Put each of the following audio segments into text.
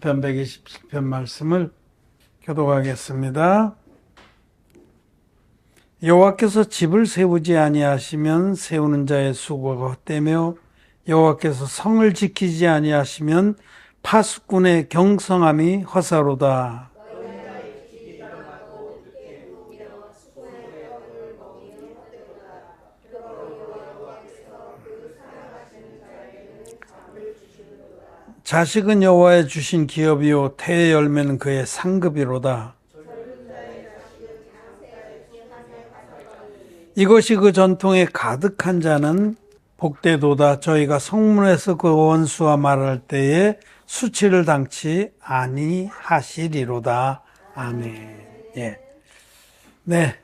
시편 127편 말씀을 교독하겠습니다. 여호와께서 집을 세우지 아니하시면 세우는 자의 수고가 헛되며 여호와께서 성을 지키지 아니하시면 파수꾼의 경성함이 허사로다. 자식은 여호와의 주신 기업이요 태의 열매는 그의 상급이로다. 이것이 그 전통에 가득한 자는 복되도다. 저희가 성문에서 그 원수와 말할 때에 수치를 당치 아니하시리로다. 아멘. 예. 네.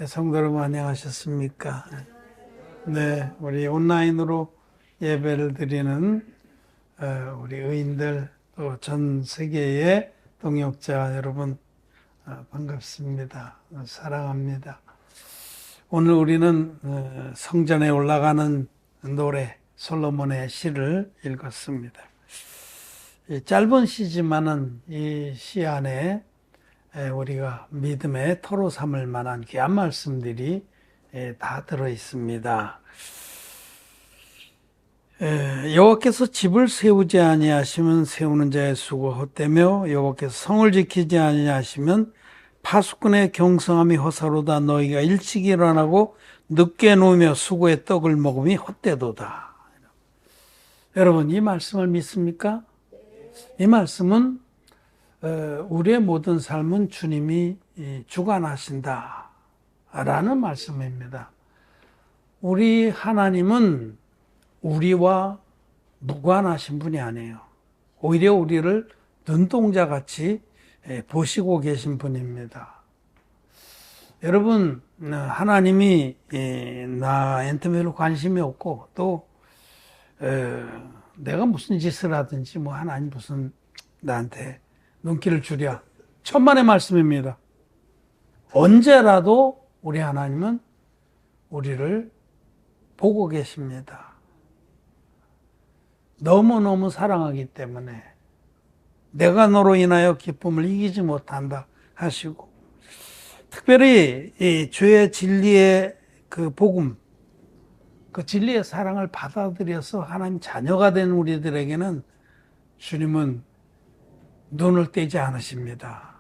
성도 여러분 안녕하셨습니까? 네. 우리 온라인으로 예배를 드리는 우리 의인들 또 전 세계의 동역자 여러분 반갑습니다. 사랑합니다. 오늘 우리는 성전에 올라가는 노래 솔로몬의 시를 읽었습니다. 짧은 시지만은 이 시 안에 우리가 믿음의 토로 삼을 만한 귀한 말씀들이 다 들어 있습니다. 여호와께서 집을 세우지 아니하시면 세우는 자의 수고가 헛되며 여호와께서 성을 지키지 아니하시면 파수꾼의 경성함이 허사로다. 너희가 일찍 일어나고 늦게 누우며 수고의 떡을 먹음이 헛되도다. 여러분 이 말씀을 믿습니까? 이 말씀은 우리의 모든 삶은 주님이 주관하신다 라는 말씀입니다. 우리 하나님은 우리와 무관하신 분이 아니에요. 오히려 우리를 눈동자같이 보시고 계신 분입니다. 여러분 하나님이 나한테 별로 관심이 없고 또 내가 무슨 짓을 하든지 뭐 하나님 무슨 나한테 눈길을 주랴 천만의 말씀입니다. 언제라도 우리 하나님은 우리를 보고 계십니다. 너무너무 사랑하기 때문에 내가 너로 인하여 기쁨을 이기지 못한다 하시고 특별히 이 주의 진리의 그 복음 그 진리의 사랑을 받아들여서 하나님 자녀가 된 우리들에게는 주님은 눈을 떼지 않으십니다.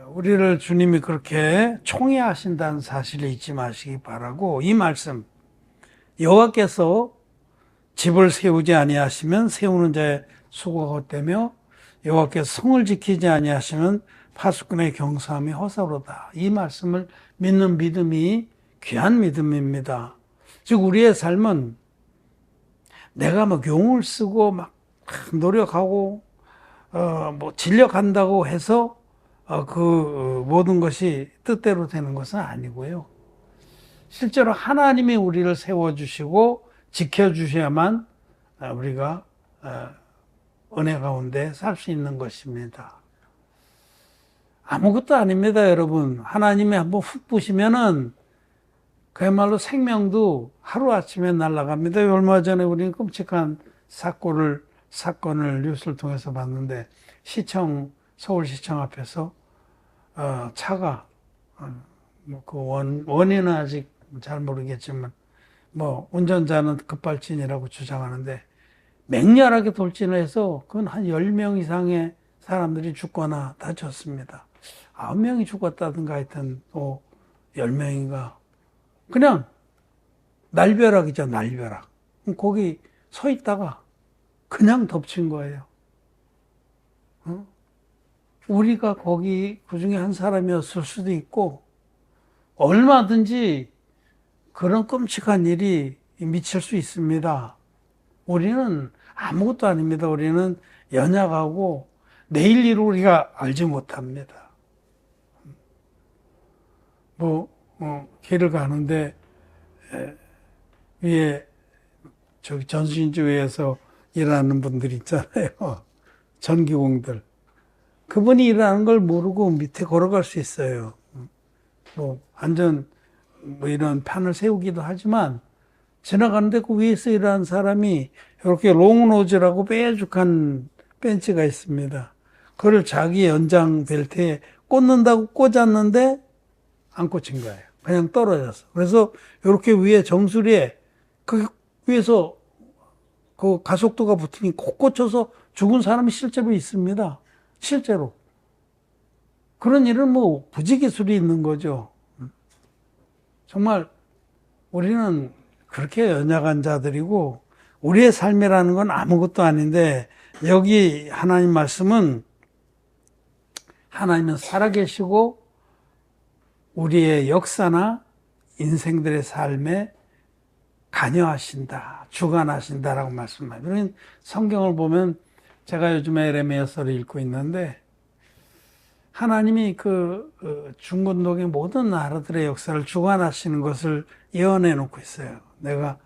우리를 주님이 그렇게 총애하신다는 사실을 잊지 마시기 바라고 이 말씀 여호와께서 집을 세우지 아니하시면 세우는 자의 수고가 헛되며 여호와께서 성을 지키지 아니하시면 파수꾼의 경사함이 허사로다. 이 말씀을 믿는 믿음이 귀한 믿음입니다. 즉 우리의 삶은 내가 뭐 용을 쓰고 막 노력하고 뭐 진력한다고 해서 그 모든 것이 뜻대로 되는 것은 아니고요. 실제로 하나님이 우리를 세워주시고 지켜주셔야만 우리가 은혜 가운데 살 수 있는 것입니다. 아무것도 아닙니다, 여러분. 하나님이 한번 훅 부시면은 그야말로 생명도 하루아침에 날아갑니다. 얼마 전에 우리는 끔찍한 사건을 뉴스를 통해서 봤는데 서울시청 앞에서 차가 그 원인은 아직 잘 모르겠지만 뭐 운전자는 급발진이라고 주장하는데 맹렬하게 돌진을 해서 그건 한 10명 이상의 사람들이 죽거나 다쳤습니다. 9명이 죽었다든가 하여튼 또 10명인가 그냥 날벼락이죠. 날벼락. 거기 서 있다가 그냥 덮친 거예요. 우리가 거기 그중에 한 사람이었을 수도 있고 얼마든지 그런 끔찍한 일이 미칠 수 있습니다. 우리는 아무것도 아닙니다. 우리는 연약하고 내일 일을 우리가 알지 못합니다. 길을 가는데 위에 저기 전신주에서 일하는 분들 있잖아요. 전기공들. 그분이 일하는 걸 모르고 밑에 걸어갈 수 있어요. 뭐 안전 뭐 이런 판을 세우기도 하지만 지나가는데 그 위에서 일하는 사람이 이렇게 롱노즈라고 뾰족한 벤치가 있습니다. 그걸 자기 연장 벨트에 꽂는다고 꽂았는데 안 꽂힌 거예요. 그냥 떨어졌어. 그래서 이렇게 위에 정수리에 그 위에서 그 가속도가 붙으니 콕 꽂혀서 죽은 사람이 실제로 있습니다. 실제로. 그런 일은 뭐 부지기술이 있는 거죠. 정말 우리는 그렇게 연약한 자들이고 우리의 삶이라는 건 아무것도 아닌데 여기 하나님 말씀은 하나님은 살아계시고 우리의 역사나 인생들의 삶에 관여하신다, 주관하신다라고 말씀합니다. 그러니 성경을 보면 제가 요즘에 에레미야서를 읽고 있는데 하나님이 그 중건동의 모든 나라들의 역사를 주관하시는 것을 예언해 놓고 있어요. 내가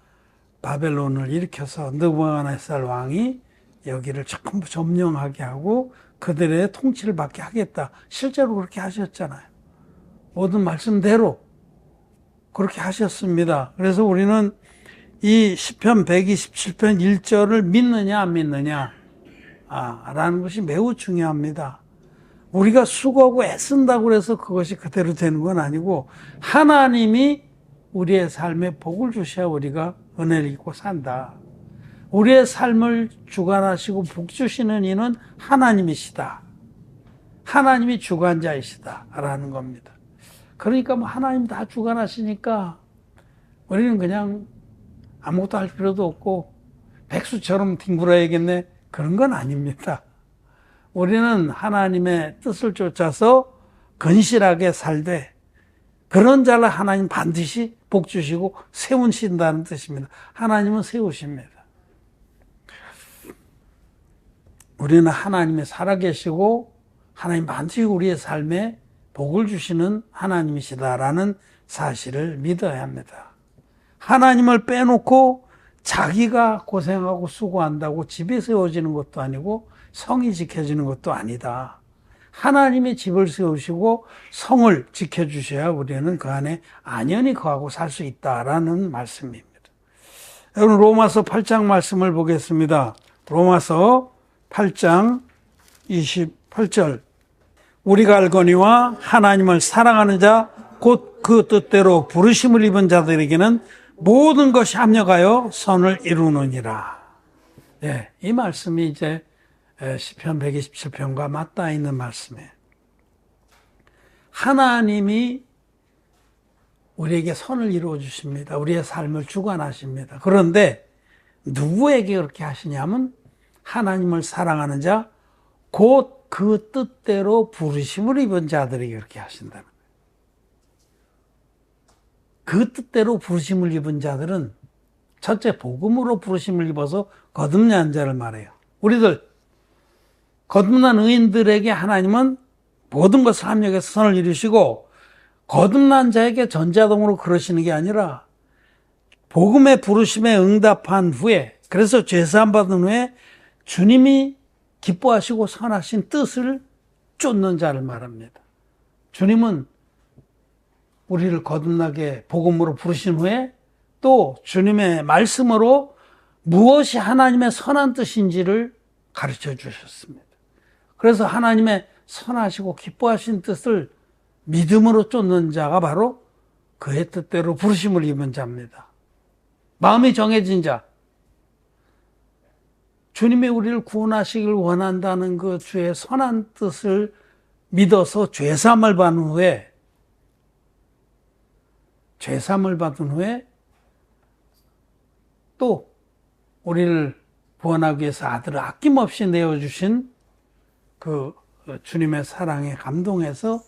바벨론을 일으켜서 느부갓네살 왕이 여기를 전부 점령하게 하고 그들의 통치를 받게 하겠다. 실제로 그렇게 하셨잖아요. 모든 말씀대로 그렇게 하셨습니다. 그래서 우리는 이 시편 127편 1절을 믿느냐 안 믿느냐 라는 것이 매우 중요합니다. 우리가 수고하고 애쓴다고 해서 그것이 그대로 되는 건 아니고 하나님이 우리의 삶에 복을 주셔야 우리가 은혜를 입고 산다. 우리의 삶을 주관하시고 복 주시는 이는 하나님이시다. 하나님이 주관자이시다 라는 겁니다. 그러니까 뭐 하나님 다 주관하시니까 우리는 그냥 아무것도 할 필요도 없고 백수처럼 뒹굴어야겠네 그런 건 아닙니다. 우리는 하나님의 뜻을 쫓아서 건실하게 살되 그런 자를 하나님 반드시 복 주시고 세우신다는 뜻입니다. 하나님은 세우십니다. 우리는 하나님이 살아계시고 하나님 반드시 우리의 삶에 복을 주시는 하나님이시다라는 사실을 믿어야 합니다. 하나님을 빼놓고 자기가 고생하고 수고한다고 집이 세워지는 것도 아니고 성이 지켜지는 것도 아니다. 하나님이 집을 세우시고 성을 지켜주셔야 우리는 그 안에 안연히 거하고 살 수 있다라는 말씀입니다. 여러분 로마서 8장 말씀을 보겠습니다. 로마서 8장 28절 우리가 알거니와 하나님을 사랑하는 자 곧 그 뜻대로 부르심을 입은 자들에게는 모든 것이 합력하여 선을 이루느니라. 네, 이 말씀이 이제 시편 127편과 맞닿아 있는 말씀이에요. 하나님이 우리에게 선을 이루어 주십니다. 우리의 삶을 주관하십니다. 그런데 누구에게 그렇게 하시냐면 하나님을 사랑하는 자, 곧 그 뜻대로 부르심을 입은 자들에게 그렇게 하신다는 거예요. 그 뜻대로 부르심을 입은 자들은 첫째 복음으로 부르심을 입어서 거듭난 자를 말해요. 우리들 거듭난 의인들에게 하나님은 모든 것을 합력해서 선을 이루시고 거듭난 자에게 전자동으로 그러시는 게 아니라 복음의 부르심에 응답한 후에 그래서 죄사함 받은 후에 주님이 기뻐하시고 선하신 뜻을 쫓는 자를 말합니다. 주님은 우리를 거듭나게 복음으로 부르신 후에 또 주님의 말씀으로 무엇이 하나님의 선한 뜻인지를 가르쳐 주셨습니다. 그래서 하나님의 선하시고 기뻐하신 뜻을 믿음으로 쫓는 자가 바로 그의 뜻대로 부르심을 입은 자입니다. 마음이 정해진 자, 주님이 우리를 구원하시길 원한다는 그 주의 선한 뜻을 믿어서 죄사함을 받은 후에 또 우리를 구원하기 위해서 아들을 아낌없이 내어주신 그 주님의 사랑에 감동해서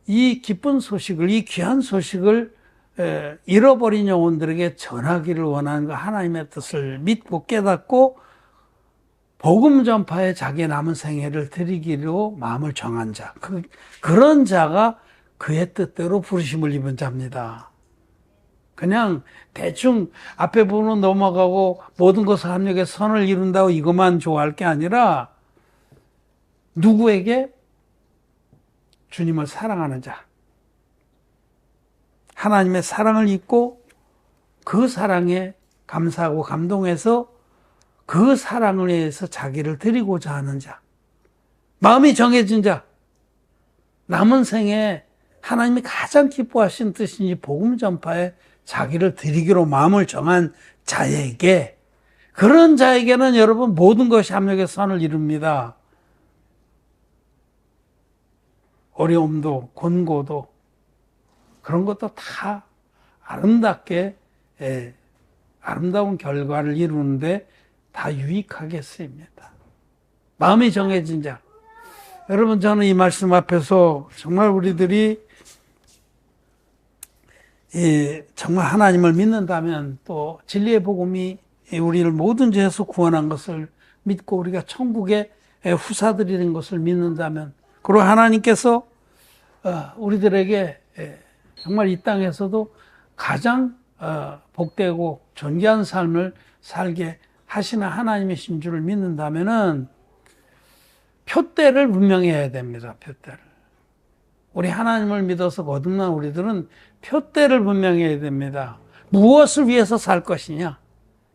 이 기쁜 소식을, 이 귀한 소식을 잃어버린 영혼들에게 전하기를 원하는 그 하나님의 뜻을 믿고 깨닫고 복음 전파에 자기의 남은 생애를 드리기로 마음을 정한 자, 그런 자가 그의 뜻대로 부르심을 입은 자입니다. 그냥 대충 앞에 부분은 넘어가고 모든 것을 합력해서 선을 이룬다고 이것만 좋아할 게 아니라 누구에게? 주님을 사랑하는 자, 하나님의 사랑을 입고 그 사랑에 감사하고 감동해서 그 사랑을 위해서 자기를 드리고자 하는 자, 마음이 정해진 자, 남은 생에 하나님이 가장 기뻐하신 뜻인지 복음 전파에 자기를 드리기로 마음을 정한 자에게, 그런 자에게는 여러분 모든 것이 합력의 선을 이룹니다. 어려움도 곤고도 그런 것도 다 아름답게 아름다운 결과를 이루는데 다 유익하게 쓰입니다. 마음이 정해진 자. 여러분, 저는 이 말씀 앞에서 정말 우리들이 정말 하나님을 믿는다면, 또 진리의 복음이 우리를 모든 죄에서 구원한 것을 믿고 우리가 천국의 후사들이 된 것을 믿는다면, 그리고 하나님께서 우리들에게 정말 이 땅에서도 가장 복되고 존귀한 삶을 살게 하시는 하나님이신 줄을 믿는다면은 표대를 분명히 해야 됩니다. 표대를. 우리 하나님을 믿어서 거듭난 우리들은 표대를 분명히 해야 됩니다. 무엇을 위해서 살 것이냐?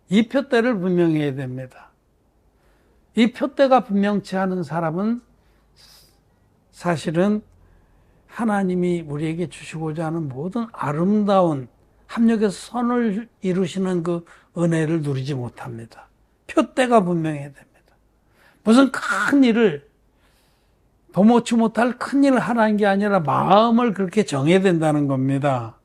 이 표대를 분명히 해야 됩니다. 이 표대가 분명치 않은 사람은 사실은 하나님이 우리에게 주시고자 하는 모든 아름다운 합력의 선을 이루시는 그 은혜를 누리지 못합니다. 표대가 분명해야 됩니다. 무슨 큰 일을, 도모치 못할 큰 일을 하라는 게 아니라 마음을 그렇게 정해야 된다는 겁니다.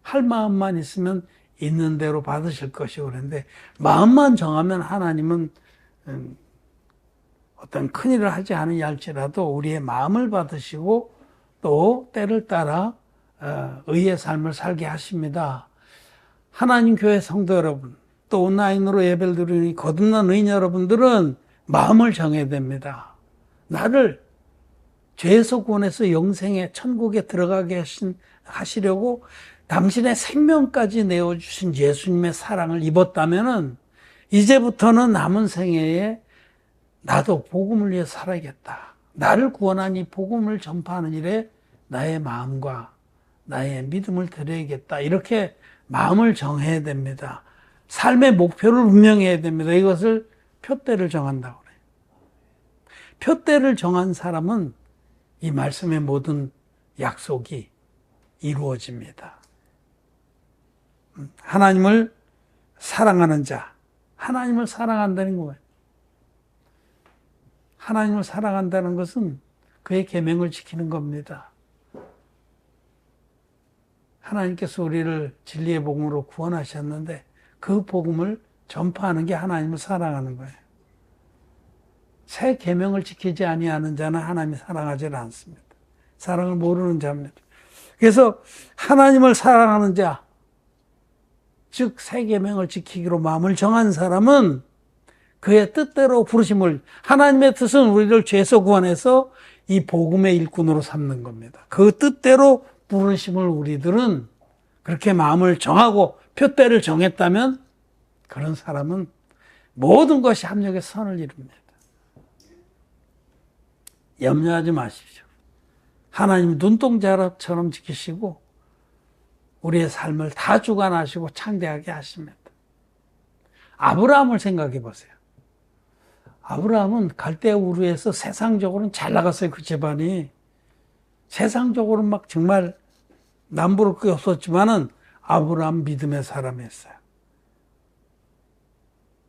할 마음만 있으면 있는 대로 받으실 것이고, 그런데 마음만 정하면 하나님은 어떤 큰 일을 하지 않으냐 할지라도 우리의 마음을 받으시고 또 때를 따라 의의 삶을 살게 하십니다. 하나님 교회 성도 여러분, 또 온라인으로 예배를 드리는 거듭난 의인 여러분들은 마음을 정해야 됩니다. 나를 죄에서 구원해서 영생의 천국에 들어가게 하시려고 당신의 생명까지 내어주신 예수님의 사랑을 입었다면은 이제부터는 남은 생애에 나도 복음을 위해 살아야겠다. 나를 구원한 이 복음을 전파하는 일에 나의 마음과 나의 믿음을 드려야겠다. 이렇게 마음을 정해야 됩니다. 삶의 목표를 분명해야 됩니다. 이것을 표대를 정한다고 그래요. 표대를 정한 사람은 이 말씀의 모든 약속이 이루어집니다. 하나님을 사랑하는 자, 하나님을 사랑한다는 거예요. 하나님을 사랑한다는 것은 그의 계명을 지키는 겁니다. 하나님께서 우리를 진리의 복음으로 구원하셨는데 그 복음을 전파하는 게 하나님을 사랑하는 거예요. 새 계명을 지키지 아니하는 자는 하나님이 사랑하지 않습니다. 사랑을 모르는 자입니다. 그래서 하나님을 사랑하는 자, 즉 새 계명을 지키기로 마음을 정한 사람은 그의 뜻대로 부르심을, 하나님의 뜻은 우리를 죄에서 구원해서 이 복음의 일꾼으로 삼는 겁니다. 그 뜻대로 부르심을 우리들은 그렇게 마음을 정하고 표대를 정했다면 그런 사람은 모든 것이 합력의 선을 이룹니다. 염려하지 마십시오. 하나님 눈동자처럼 지키시고 우리의 삶을 다 주관하시고 창대하게 하십니다. 아브라함을 생각해 보세요. 아브라함은 갈대아 우르에서 세상적으로는 잘 나갔어요. 그 집안이. 세상적으로는 막 정말 남부를 게 없었지만은 아브라함 믿음의 사람이었어요.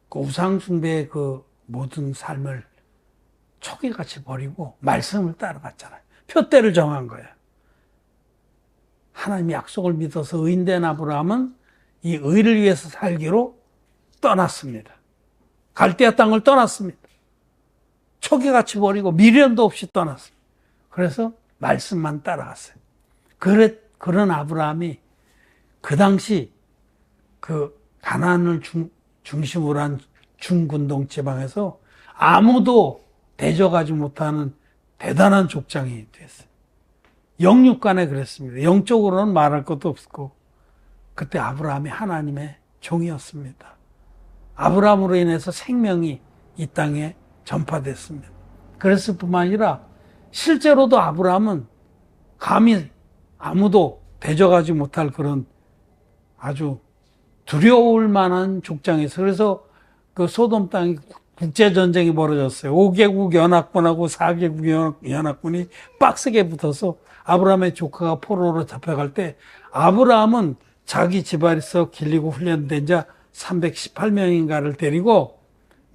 그 우상숭배의 그 모든 삶을 초기같이 버리고 말씀을 따라갔잖아요. 표대를 정한 거예요. 하나님의 약속을 믿어서 의인된 아브라함은 이 의를 위해서 살기로 떠났습니다. 갈대아 땅을 떠났습니다. 초기같이 버리고 미련도 없이 떠났습니다. 그래서 말씀만 따라갔어요. 그런 아브라함이 그 당시 그 가나안을 중심으로 한 중근동 지방에서 아무도 대적하지 못하는 대단한 족장이 됐어요. 영육간에 그랬습니다. 영적으로는 말할 것도 없고 그때 아브라함이 하나님의 종이었습니다. 아브라함으로 인해서 생명이 이 땅에 전파됐습니다. 그랬을 뿐만 아니라 실제로도 아브라함은 감히 아무도 대적하지 못할 그런 아주 두려울 만한 족장에서, 그래서 그 소돔 땅이 국제전쟁이 벌어졌어요. 5개국 연합군하고 4개국 연합군이 빡세게 붙어서 아브라함의 조카가 포로로 잡혀갈 때, 아브라함은 자기 집안에서 길리고 훈련된 자 318명인가를 데리고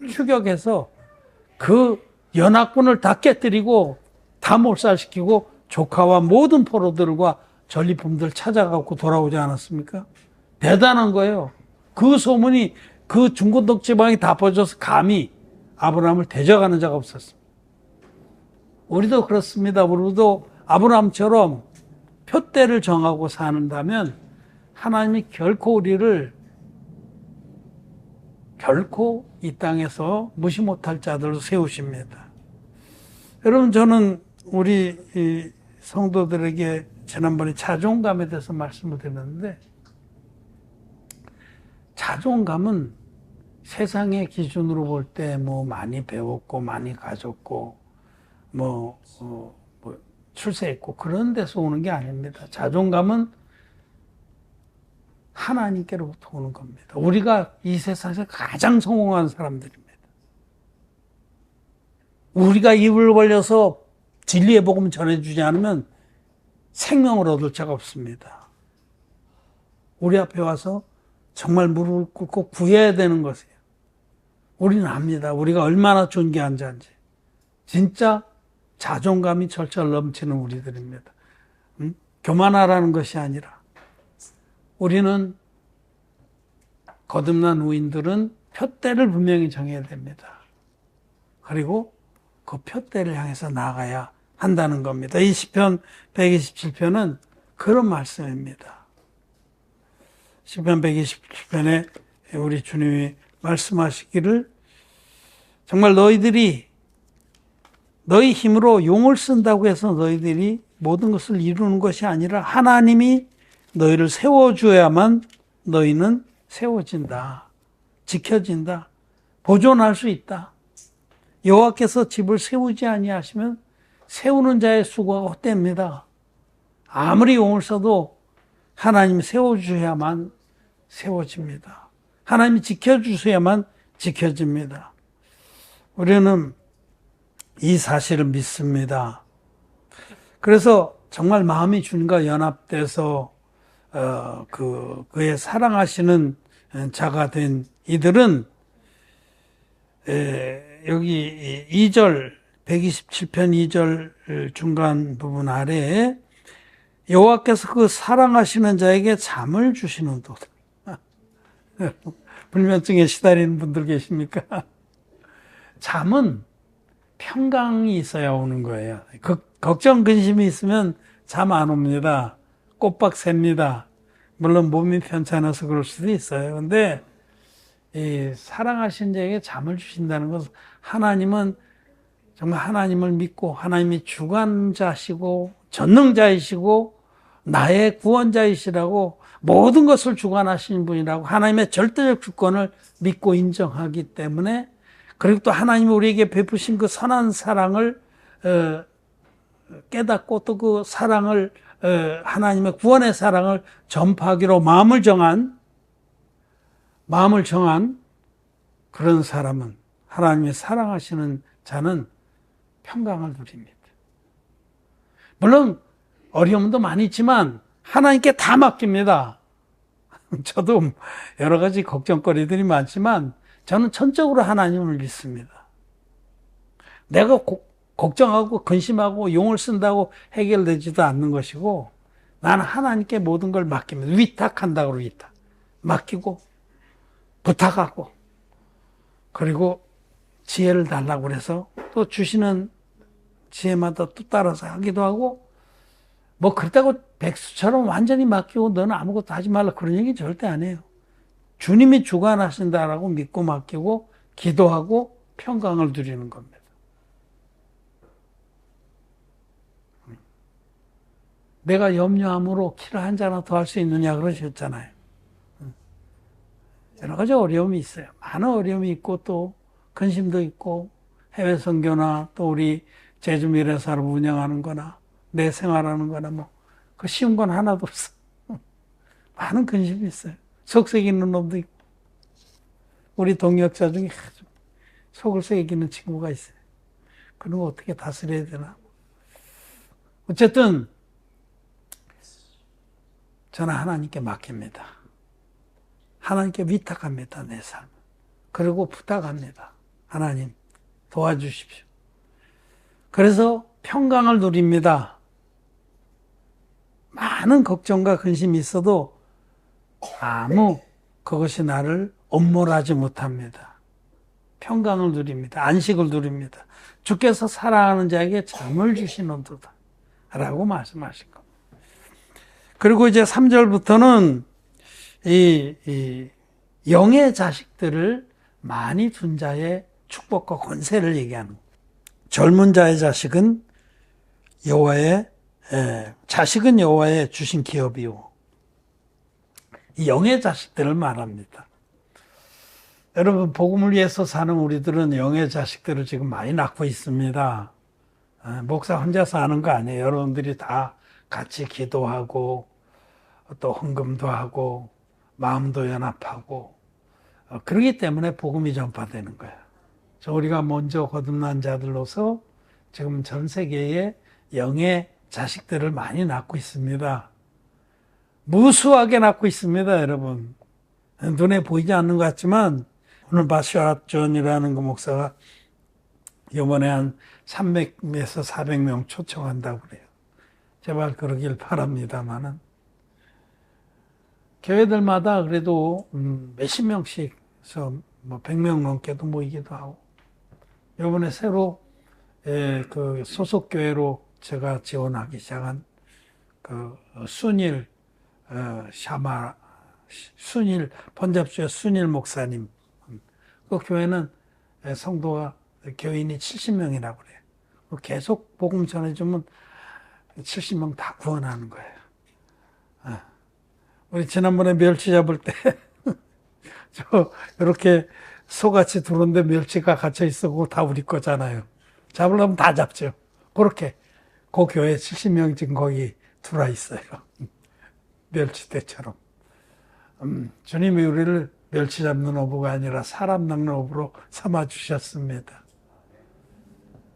추격해서 그 연합군을 다 깨뜨리고 다 몰살시키고 조카와 모든 포로들과 전리품들 찾아가고 돌아오지 않았습니까? 대단한 거예요. 그 소문이 그 중고동 지방이 다 퍼져서 감히 아브라함을 대적하는 자가 없었습니다. 우리도 그렇습니다. 우리도 아브라함처럼 표대를 정하고 사는다면 하나님이 결코 우리를 결코 이 땅에서 무시 못할 자들로 세우십니다. 여러분, 저는 우리 성도들에게 지난번에 자존감에 대해서 말씀을 드렸는데, 자존감은 세상의 기준으로 볼 때 뭐 많이 배웠고 많이 가졌고 뭐 출세했고 그런 데서 오는 게 아닙니다. 자존감은 하나님께로부터 오는 겁니다. 우리가 이 세상에서 가장 성공한 사람들입니다. 우리가 입을 벌려서 진리의 복음 전해주지 않으면 생명을 얻을 자가 없습니다. 우리 앞에 와서 정말 무릎을 꿇고 구해야 되는 것이에요. 우리는 압니다. 우리가 얼마나 존귀한 자인지. 진짜 자존감이 철철 넘치는 우리들입니다. 교만하라는 것이 아니라, 우리는 거듭난 우인들은 표대를 분명히 정해야 됩니다. 그리고 그 표대를 향해서 나아가야 한다는 겁니다. 이 시편 127편은 그런 말씀입니다. 시편 127편에 우리 주님이 말씀하시기를, 정말 너희들이 너희 힘으로 용을 쓴다고 해서 너희들이 모든 것을 이루는 것이 아니라 하나님이 너희를 세워줘야만 너희는 세워진다, 지켜진다, 보존할 수 있다. 여호와께서 집을 세우지 아니하시면 세우는 자의 수고가 헛됩니다. 아무리 용을 써도 하나님이 세워주셔야만 세워집니다. 하나님이 지켜주셔야만 지켜집니다. 우리는 이 사실을 믿습니다. 그래서 정말 마음이 주님과 연합돼서 그의 사랑하시는 자가 된 이들은 여기 2절 127편 2절 중간 부분 아래에 여호와께서 그 사랑하시는 자에게 잠을 주시는도다. 불면증에 시달리는 분들 계십니까? 잠은 평강이 있어야 오는 거예요. 걱정, 근심이 있으면 잠 안 옵니다. 꼬박 셉니다. 물론 몸이 편찮아서 그럴 수도 있어요. 근데 이 사랑하신 자에게 잠을 주신다는 것은, 하나님은 정말 하나님을 믿고 하나님이 주관자시고 전능자이시고 나의 구원자이시라고, 모든 것을 주관하시는 분이라고 하나님의 절대적 주권을 믿고 인정하기 때문에, 그리고 또 하나님이 우리에게 베푸신 그 선한 사랑을 깨닫고 또 그 사랑을, 하나님의 구원의 사랑을 전파하기로 마음을 정한 그런 사람은, 하나님의 사랑하시는 자는 평강을 누립니다. 물론 어려움도 많이 있지만 하나님께 다 맡깁니다. 저도 여러 가지 걱정거리들이 많지만 저는 전적으로 하나님을 믿습니다. 내가 걱정하고 근심하고 용을 쓴다고 해결되지도 않는 것이고, 나는 하나님께 모든 걸 맡깁니다. 위탁한다고 위탁. 맡기고 부탁하고, 그리고 지혜를 달라고 그래서 또 주시는 지혜마다 또 따라서 하기도 하고, 뭐 그렇다고 백수처럼 완전히 맡기고 너는 아무것도 하지 말라 그런 얘기 절대 안 해요. 주님이 주관하신다라고 믿고 맡기고 기도하고 평강을 누리는 겁니다. 내가 염려함으로 키를 한 잔이나 더 할 수 있느냐 그러셨잖아요. 여러 가지 어려움이 있어요. 많은 어려움이 있고 또 근심도 있고, 해외 선교나 또 우리 제주 미래사를 운영하는 거나 내 생활하는 거나 뭐 그 쉬운 건 하나도 없어. 많은 근심이 있어요. 속썩이는 놈도 있고. 우리 동역자 중에 속을 새기는 친구가 있어요. 그런 거 어떻게 다스려야 되나. 어쨌든 저는 하나님께 맡깁니다. 하나님께 위탁합니다. 내 삶. 그리고 부탁합니다. 하나님 도와주십시오. 그래서 평강을 누립니다. 많은 걱정과 근심이 있어도 그것이 나를 엄몰하지 못합니다. 평강을 누립니다. 안식을 누립니다. 주께서 사랑하는 자에게 잠을 주시는도다 라고 말씀하신 겁니다. 그리고 이제 3절부터는 이 영의 자식들을 많이 둔 자의 축복과 권세를 얘기하는 거예요. 젊은 자의 자식은 여호와의 주신 기업이요. 이 영의 자식들을 말합니다. 여러분, 복음을 위해서 사는 우리들은 영의 자식들을 지금 많이 낳고 있습니다. 목사 혼자 사는 거 아니에요. 여러분들이 다 같이 기도하고 또 헌금도 하고 마음도 연합하고 그렇기 때문에 복음이 전파되는 거예요. 우리가 먼저 거듭난 자들로서 지금 전 세계에 영의 자식들을 많이 낳고 있습니다. 무수하게 낳고 있습니다, 여러분. 눈에 보이지 않는 것 같지만 오늘 바샤존이라는 그 목사가 이번에 한 300에서 400명 초청한다고 그래요. 제발 그러길 바랍니다만은 교회들마다 그래도 몇십 명씩서 뭐 100명 넘게도 모이기도 하고 이번에 새로 그 소속 교회로 제가 지원하기 시작한 그 순일 펀잡주의 순일 목사님 그 교회는 성도가 교인이 70명이라고 그래요. 계속 복음 전해주면 70명 다 구원하는 거예요. 우리 지난번에 멸치 잡을 때 이렇게 소같이 들어오는데 멸치가 갇혀 있었고 다 우리 거잖아요. 잡으려면 다 잡죠. 그렇게 그 교회 70명 지금 거기 들어와 있어요. 멸치대처럼. 주님이 우리를 멸치 잡는 어부가 아니라 사람 낚는 어부로 삼아 주셨습니다.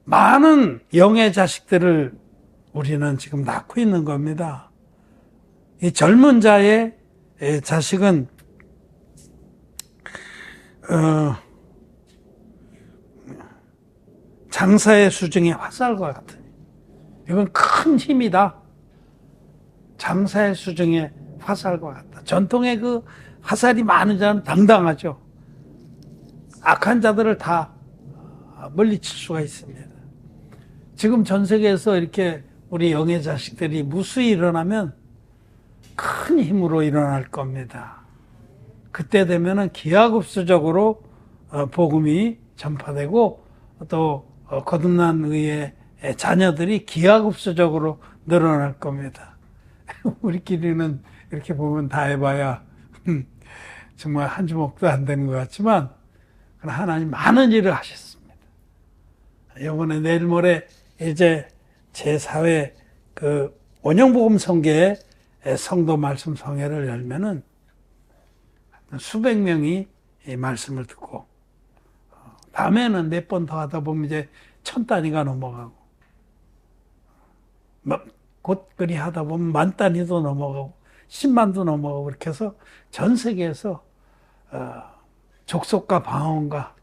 많은 영의 자식들을 우리는 지금 낳고 있는 겁니다. 이 젊은 자의 자식은 장사의 수중의 화살과 같으니 이건 큰 힘이다. 장사의 수중의 화살과 같다. 전통의 그 화살이 많은 자는 당당하죠. 악한 자들을 다 물리칠 수가 있습니다. 지금 전 세계에서 이렇게 우리 영의 자식들이 무수히 일어나면 큰 힘으로 일어날 겁니다. 그때 되면은 기하급수적으로 복음이 전파되고 또 거듭난 의의 자녀들이 기하급수적으로 늘어날 겁니다. 우리끼리는 이렇게 보면 다 해봐야 정말 한 주먹도 안 되는 것 같지만 하나님 많은 일을 하셨습니다. 이번에 내일 모레 이제 제4회 그 원영복음 성계의 성도 말씀 성회를 열면은 수백 명이 이 말씀을 듣고 다음에는 몇 번 더 하다 보면 이제 1000단위가 넘어가고 곧 그리 하다 보면 10,000단위도 넘어가고 10만도 넘어가고 그렇게 해서 전 세계에서 족속과 방언과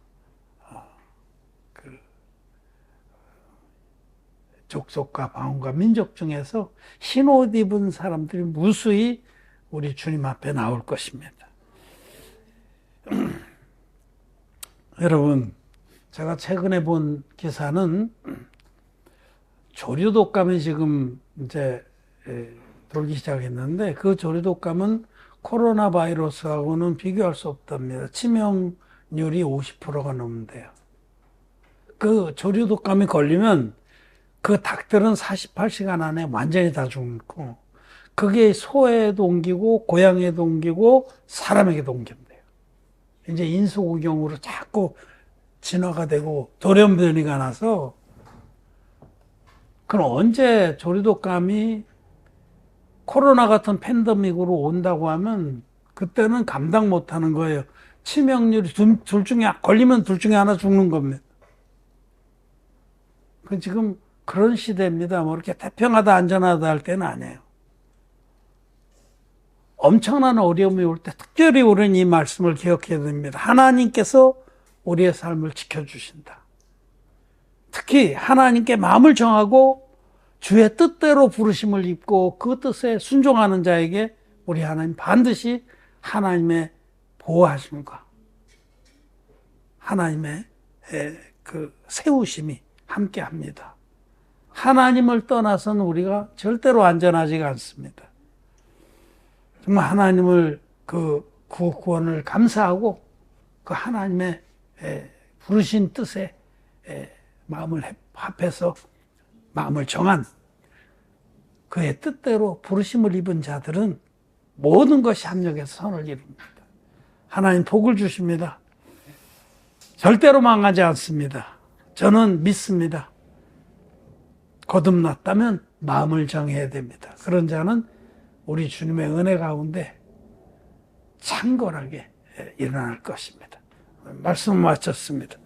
족속과 방언과 민족 중에서 흰 옷 입은 사람들이 무수히 우리 주님 앞에 나올 것입니다. 여러분, 제가 최근에 본 기사는 조류독감이 지금 이제 돌기 시작했는데 그 조류독감은 코로나 바이러스하고는 비교할 수 없답니다. 치명률이 50%가 넘는데요. 그 조류독감이 걸리면 그 닭들은 48시간 안에 완전히 다 죽고 그게 소에도 옮기고 고양이에도 옮기고 사람에게도 옮긴대요. 이제 인수공경으로 자꾸 진화가 되고 돌연변이가 나서 그럼 언제 조류독감이 코로나 같은 팬데믹으로 온다고 하면 그때는 감당 못 하는 거예요. 치명률이 둘 중에, 걸리면 둘 중에 하나 죽는 겁니다. 그 지금 그런 시대입니다. 뭐 이렇게 태평하다, 안전하다 할 때는 아니에요. 엄청난 어려움이 올 때 특별히 우리는 이 말씀을 기억해야 됩니다. 하나님께서 우리의 삶을 지켜주신다. 특히 하나님께 마음을 정하고 주의 뜻대로 부르심을 입고 그 뜻에 순종하는 자에게 우리 하나님 반드시 하나님의 보호하심과 하나님의 그 세우심이 함께 합니다. 하나님을 떠나서는 우리가 절대로 안전하지가 않습니다. 정말 하나님을 그 구원을 감사하고 그 하나님의 부르신 뜻에 마음을 합해서 마음을 정한 그의 뜻대로 부르심을 입은 자들은 모든 것이 합력해서 선을 이룹니다. 하나님 복을 주십니다. 절대로 망하지 않습니다. 저는 믿습니다. 거듭났다면 마음을 정해야 됩니다. 그런 자는 우리 주님의 은혜 가운데 창궐하게 일어날 것입니다. 말씀 마쳤습니다.